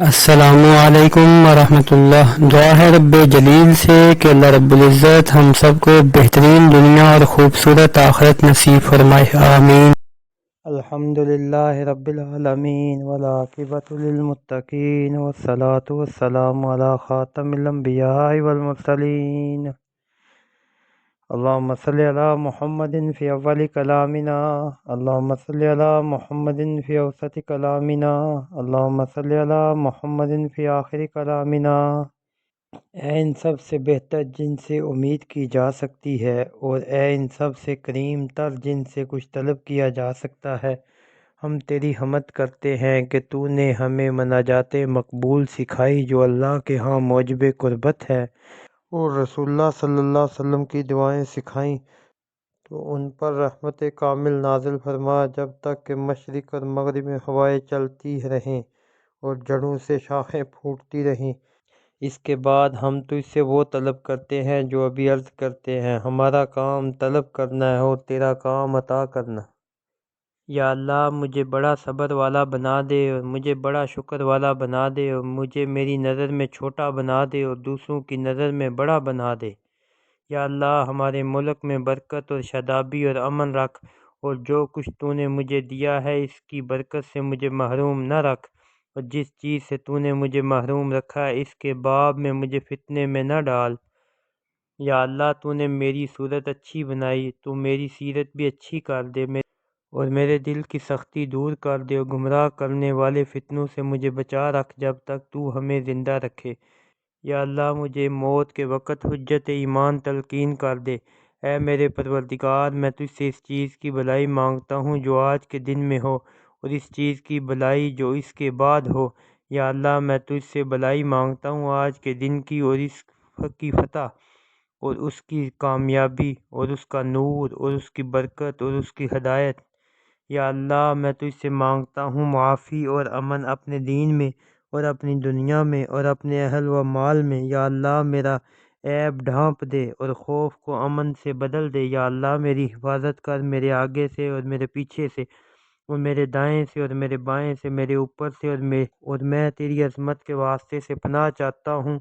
السلام علیکم ورحمۃ اللہ۔ دعا ہے رب جلیل سے کہ اللہ رب العزت ہم سب کو بہترین دنیا اور خوبصورت آخرت نصیب فرمائے، آمین۔ الحمد للہ رب العالمین والعاقبۃ للمتقین والصلاۃ والسلام علی خاتم الانبیاء والمرسلین۔ اللہم صلی علی محمد فی اول کلامنا، اللہم صلی علی محمد فی اوسط کلامنا، اللہم صلی علی محمد فی آخر کلامنا۔ اے ان سب سے بہتر جن سے امید کی جا سکتی ہے، اور اے ان سب سے کریم تر جن سے کچھ طلب کیا جا سکتا ہے، ہم تیری حمد کرتے ہیں کہ تو نے ہمیں مناجات مقبول سکھائی جو اللہ کے ہاں موجب قربت ہے، اور رسول اللہ صلی اللہ علیہ وسلم کی دعائیں سکھائیں تو ان پر رحمت کامل نازل فرما جب تک کہ مشرق اور مغرب میں ہوائیں چلتی رہیں اور جڑوں سے شاخیں پھوٹتی رہیں۔ اس کے بعد ہم تجھ سے وہ طلب کرتے ہیں جو ابھی عرض کرتے ہیں، ہمارا کام طلب کرنا ہے اور تیرا کام عطا کرنا۔ یا اللہ مجھے بڑا صبر والا بنا دے، اور مجھے بڑا شکر والا بنا دے، اور مجھے میری نظر میں چھوٹا بنا دے اور دوسروں کی نظر میں بڑا بنا دے۔ یا اللہ ہمارے ملک میں برکت اور شادابی اور امن رکھ، اور جو کچھ تو نے مجھے دیا ہے اس کی برکت سے مجھے محروم نہ رکھ، اور جس چیز سے تو نے مجھے محروم رکھا ہے اس کے باب میں مجھے فتنے میں نہ ڈال۔ یا اللہ تو نے میری صورت اچھی بنائی، تو میری سیرت بھی اچھی کر دے، اور میرے دل کی سختی دور کر دے، اور گمراہ کرنے والے فتنوں سے مجھے بچا رکھ جب تک تو ہمیں زندہ رکھے۔ یا اللہ مجھے موت کے وقت حجت ایمان تلقین کر دے۔ اے میرے پروردگار، میں تجھ سے اس چیز کی بھلائی مانگتا ہوں جو آج کے دن میں ہو، اور اس چیز کی بھلائی جو اس کے بعد ہو۔ یا اللہ میں تجھ سے بھلائی مانگتا ہوں آج کے دن کی، اور اس کی فتح، اور اس کی کامیابی، اور اس کا نور، اور اس کی برکت، اور اس کی ہدایت۔ یا اللہ میں تجھ سے مانگتا ہوں معافی اور امن اپنے دین میں، اور اپنی دنیا میں، اور اپنے اہل و مال میں۔ یا اللہ میرا عیب ڈھانپ دے اور خوف کو امن سے بدل دے۔ یا اللہ میری حفاظت کر، میرے آگے سے اور میرے پیچھے سے، اور میرے دائیں سے اور میرے بائیں سے، میرے اوپر سے اور میں تیری عظمت کے واسطے سے پناہ چاہتا ہوں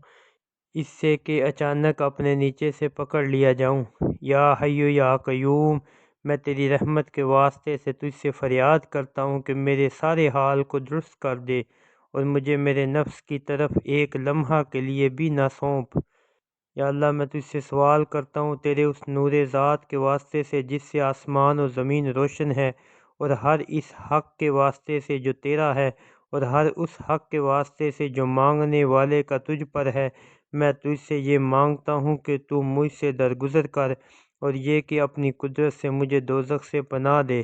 اس سے کہ اچانک اپنے نیچے سے پکڑ لیا جاؤں۔ یا حی یا قیوم، میں تیری رحمت کے واسطے سے تجھ سے فریاد کرتا ہوں کہ میرے سارے حال کو درست کر دے، اور مجھے میرے نفس کی طرف ایک لمحہ کے لیے بھی نہ سونپ۔ یا اللہ میں تجھ سے سوال کرتا ہوں تیرے اس نور ذات کے واسطے سے جس سے آسمان و زمین روشن ہے، اور ہر اس حق کے واسطے سے جو تیرا ہے، اور ہر اس حق کے واسطے سے جو مانگنے والے کا تجھ پر ہے۔ میں تجھ سے یہ مانگتا ہوں کہ تو مجھ سے درگزر کر، اور یہ کہ اپنی قدرت سے مجھے دوزخ سے پناہ دے۔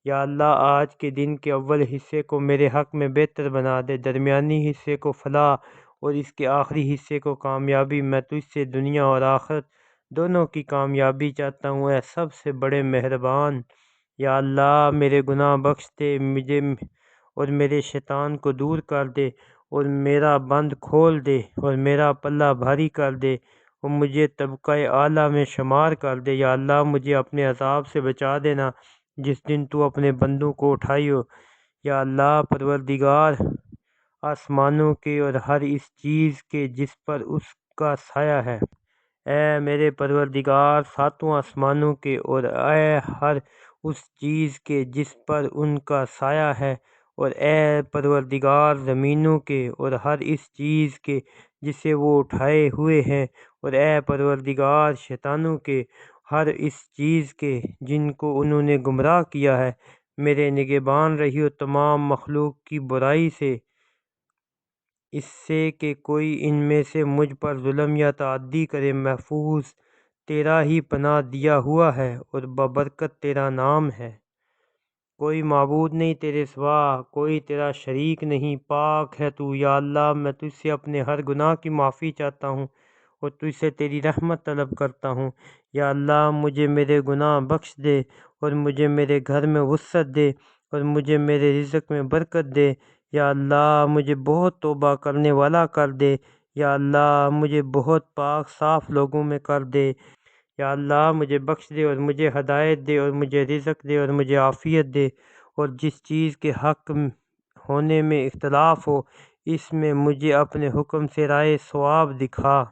یا اللہ آج کے دن کے اول حصے کو میرے حق میں بہتر بنا دے، درمیانی حصے کو فلاح، اور اس کے آخری حصے کو کامیابی۔ میں تجھ سے دنیا اور آخرت دونوں کی کامیابی چاہتا ہوں، اے سب سے بڑے مہربان۔ یا اللہ میرے گناہ بخش دے، مجھے اور میرے شیطان کو دور کر دے، اور میرا بند کھول دے، اور میرا پلہ بھاری کر دے، اور مجھے طبقہ اعلیٰ میں شمار کر دے۔ یا اللہ مجھے اپنے عذاب سے بچا دینا جس دن تو اپنے بندوں کو اٹھائی ہو۔ یا اللہ پروردگار آسمانوں کے اور ہر اس چیز کے جس پر اس کا سایہ ہے، اے میرے پروردگار ساتوں آسمانوں کے، اور اے ہر اس چیز کے جس پر ان کا سایہ ہے، اور اے پروردگار زمینوں کے اور ہر اس چیز کے جسے وہ اٹھائے ہوئے ہیں، اور اے پروردگار شیطانوں کے ہر اس چیز کے جن کو انہوں نے گمراہ کیا ہے۔ میرے نگہبان رہیو تمام مخلوق کی برائی سے، اس سے کہ کوئی ان میں سے مجھ پر ظلم یا تعدی کرے۔ محفوظ تیرا ہی پناہ دیا ہوا ہے، اور ببرکت تیرا نام ہے۔ کوئی معبود نہیں تیرے سوا، کوئی تیرا شریک نہیں، پاک ہے تو۔ یا اللہ میں تجھ سے اپنے ہر گناہ کی معافی چاہتا ہوں، اور تجھ سے تیری رحمت طلب کرتا ہوں۔ یا اللہ مجھے میرے گناہ بخش دے، اور مجھے میرے گھر میں وسعت دے، اور مجھے میرے رزق میں برکت دے۔ یا اللہ مجھے بہت توبہ کرنے والا کر دے۔ یا اللہ مجھے بہت پاک صاف لوگوں میں کر دے۔ یا اللہ مجھے بخش دے، اور مجھے ہدایت دے، اور مجھے رزق دے، اور مجھے عافیت دے، اور جس چیز کے حق ہونے میں اختلاف ہو اس میں مجھے اپنے حکم سے رائے صواب دکھا۔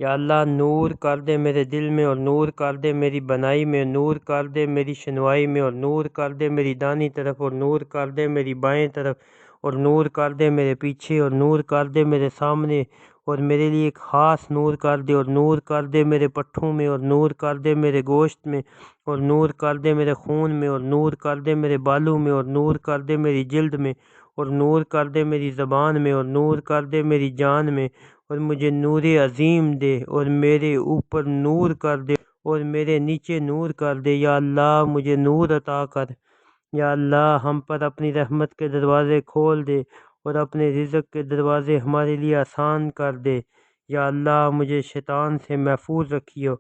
یا اللہ نور کر دے میرے دل میں، اور نور کر دے میری بنائی میں، نور کر دے میری شنوائی میں، اور نور کر دے میری دانی طرف، اور نور کر دے میری بائیں طرف، اور نور کر دے میرے پیچھے، اور نور کر دے میرے سامنے، اور میرے لیے ایک خاص نور کر دے، اور نور کر دے میرے پٹھوں میں، اور نور کر دے میرے گوشت میں، اور نور کر دے میرے خون میں، اور نور کر دے میرے بالوں میں، اور نور کر دے میری جلد میں، اور نور کر دے میری زبان میں، اور نور کر دے میری جان میں، اور مجھے نور عظیم دے، اور میرے اوپر نور کر دے، اور میرے نیچے نور کر دے۔ یا اللہ مجھے نور عطا کر۔ یا اللہ ہم پر اپنی رحمت کے دروازے کھول دے، اور اپنے رزق کے دروازے ہمارے لیے آسان کر دے۔ یا اللہ مجھے شیطان سے محفوظ رکھیو۔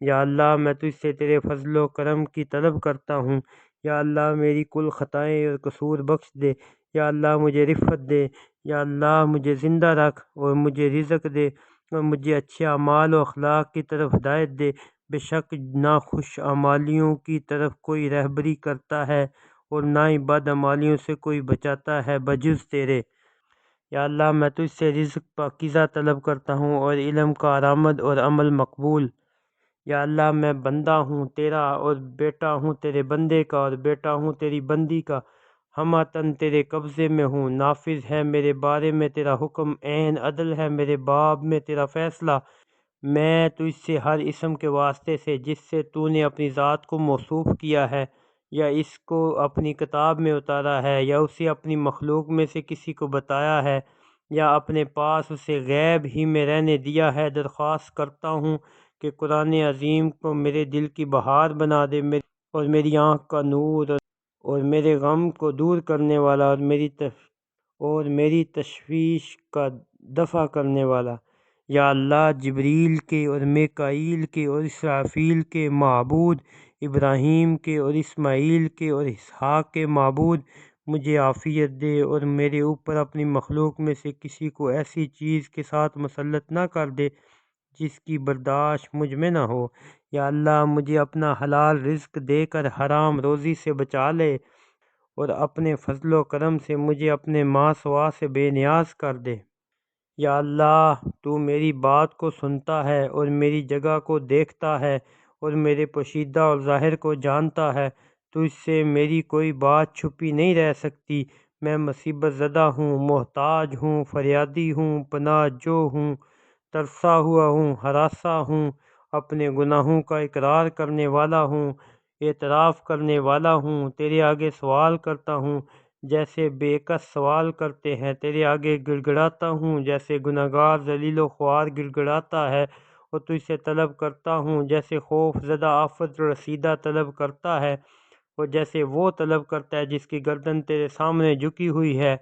یا اللہ میں تجھ سے تیرے فضل و کرم کی طلب کرتا ہوں۔ یا اللہ میری کل خطائیں اور قصور بخش دے۔ یا اللہ مجھے رفت دے۔ یا اللہ مجھے زندہ رکھ، اور مجھے رزق دے، اور مجھے اچھے اعمال و اخلاق کی طرف ہدایت دے۔ بے شک ناخوش اعمالیوں کی طرف کوئی رہبری کرتا ہے، اور نہ ہی بد اعمالیوں سے کوئی بچاتا ہے بجز تیرے۔ یا اللہ میں تجھ سے رزق پاکیزہ طلب کرتا ہوں، اور علم کا آرامد اور عمل مقبول۔ یا اللہ میں بندہ ہوں تیرا، اور بیٹا ہوں تیرے بندے کا، اور بیٹا ہوں تیری بندی کا، ہمہ تن تیرے قبضے میں ہوں۔ نافذ ہے میرے بارے میں تیرا حکم، عین عدل ہے میرے باب میں تیرا فیصلہ۔ میں تجھ سے ہر اسم کے واسطے سے جس سے تو نے اپنی ذات کو موصوف کیا ہے، یا اس کو اپنی کتاب میں اتارا ہے، یا اسے اپنی مخلوق میں سے کسی کو بتایا ہے، یا اپنے پاس اسے غیب ہی میں رہنے دیا ہے، درخواست کرتا ہوں کہ قرآن عظیم کو میرے دل کی بہار بنا دے، اور میری آنکھ کا نور، اور میرے غم کو دور کرنے والا، اور میری تشویش کا دفع کرنے والا۔ یا اللہ جبریل کے، اور میکائیل کے، اور اسرافیل کے معبود، ابراہیم کے، اور اسماعیل کے، اور اسحاق کے معبود، مجھے عافیت دے، اور میرے اوپر اپنی مخلوق میں سے کسی کو ایسی چیز کے ساتھ مسلط نہ کر دے جس کی برداشت مجھ میں نہ ہو۔ یا اللہ مجھے اپنا حلال رزق دے کر حرام روزی سے بچا لے، اور اپنے فضل و کرم سے مجھے اپنے ماسوا سے بے نیاز کر دے۔ یا اللہ تو میری بات کو سنتا ہے، اور میری جگہ کو دیکھتا ہے، اور میرے پوشیدہ اور ظاہر کو جانتا ہے۔ تجھ سے میری کوئی بات چھپی نہیں رہ سکتی۔ میں مصیبت زدہ ہوں، محتاج ہوں، فریادی ہوں، پناہ جو ہوں، ترسا ہوا ہوں، ہراساں ہوں، اپنے گناہوں کا اقرار کرنے والا ہوں، اعتراف کرنے والا ہوں، تیرے آگے سوال کرتا ہوں جیسے بے کس سوال کرتے ہیں، تیرے آگے گڑ گڑاتا ہوں جیسے گناہگار ذلیل و خوار گڑ گڑاتا ہے، اور تجھ سے طلب کرتا ہوں جیسے خوف زدہ آفت رسیدہ طلب کرتا ہے، اور جیسے وہ طلب کرتا ہے جس کی گردن تیرے سامنے جھکی ہوئی ہے،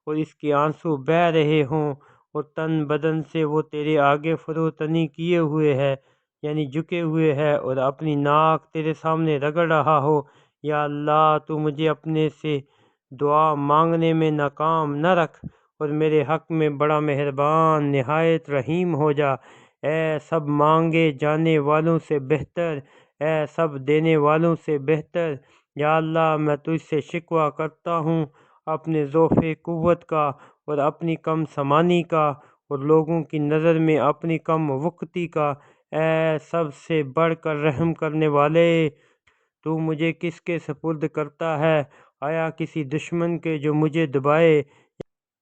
اور اس کے آنسو بہہ رہے ہوں، اور تن بدن سے وہ تیرے آگے فروتنی کیے ہوئے ہے، یعنی جھکے ہوئے ہے، اور اپنی ناک تیرے سامنے رگڑ رہا ہو۔ یا اللہ تو مجھے اپنے سے دعا مانگنے میں ناکام نہ رکھ، اور میرے حق میں بڑا مہربان نہایت رحیم ہو جا۔ اے سب مانگے جانے والوں سے بہتر، اے سب دینے والوں سے بہتر۔ یا اللہ میں تجھ سے شکوہ کرتا ہوں اپنے ضعف قوت کا، اور اپنی کم سمانی کا، اور لوگوں کی نظر میں اپنی کم وقتی کا۔ اے سب سے بڑھ کر رحم کرنے والے، تو مجھے کس کے سپرد کرتا ہے؟ آیا کسی دشمن کے جو مجھے دبائے،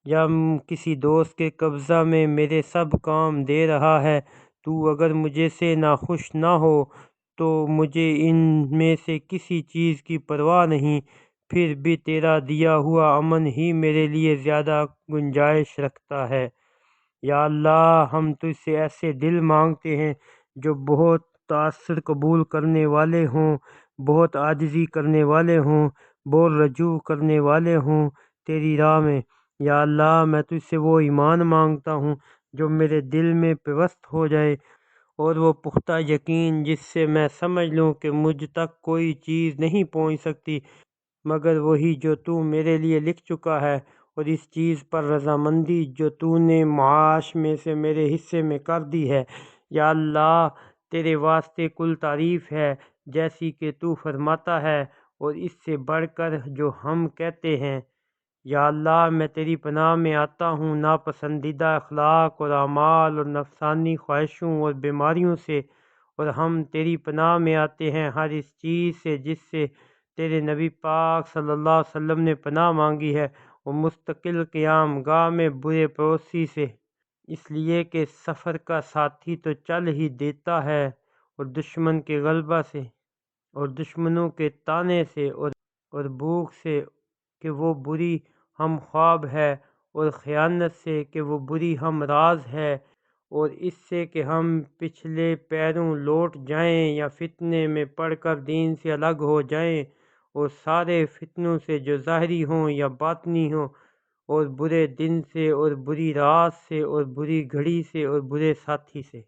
یا کسی دوست کے قبضہ میں میرے سب کام دے رہا ہے؟ تو اگر مجھے سے ناخوش نہ ہو تو مجھے ان میں سے کسی چیز کی پرواہ نہیں، پھر بھی تیرا دیا ہوا امن ہی میرے لیے زیادہ گنجائش رکھتا ہے۔ یا اللہ ہم تجھ سے ایسے دل مانگتے ہیں جو بہت تاثر قبول کرنے والے ہوں، بہت عاجزی کرنے والے ہوں، بہت رجوع کرنے والے ہوں تیری راہ میں۔ یا اللہ میں تجھ سے وہ ایمان مانگتا ہوں جو میرے دل میں پیوست ہو جائے، اور وہ پختہ یقین جس سے میں سمجھ لوں کہ مجھ تک کوئی چیز نہیں پہنچ سکتی مگر وہی جو تو میرے لیے لکھ چکا ہے، اور اس چیز پر رضامندی جو تو نے معاش میں سے میرے حصے میں کر دی ہے۔ یا اللہ تیرے واسطے کل تعریف ہے جیسی کہ تو فرماتا ہے، اور اس سے بڑھ کر جو ہم کہتے ہیں۔ یا اللہ میں تیری پناہ میں آتا ہوں ناپسندیدہ اخلاق اور اعمال اور نفسانی خواہشوں اور بیماریوں سے، اور ہم تیری پناہ میں آتے ہیں ہر اس چیز سے جس سے تیرے نبی پاک صلی اللہ علیہ وسلم نے پناہ مانگی ہے، اور مستقل قیام گاہ میں برے پڑوسی سے، اس لیے کہ سفر کا ساتھی تو چل ہی دیتا ہے، اور دشمن کے غلبہ سے، اور دشمنوں کے طانے سے، اور بھوک سے کہ وہ بری ہم خواب ہے، اور خیانت سے کہ وہ بری ہم راز ہے، اور اس سے کہ ہم پچھلے پیروں لوٹ جائیں یا فتنے میں پڑ کر دین سے الگ ہو جائیں، اور سارے فتنوں سے جو ظاہری ہوں یا باطنی ہوں، اور برے دن سے اور بری رات سے اور بری گھڑی سے اور برے ساتھی سے۔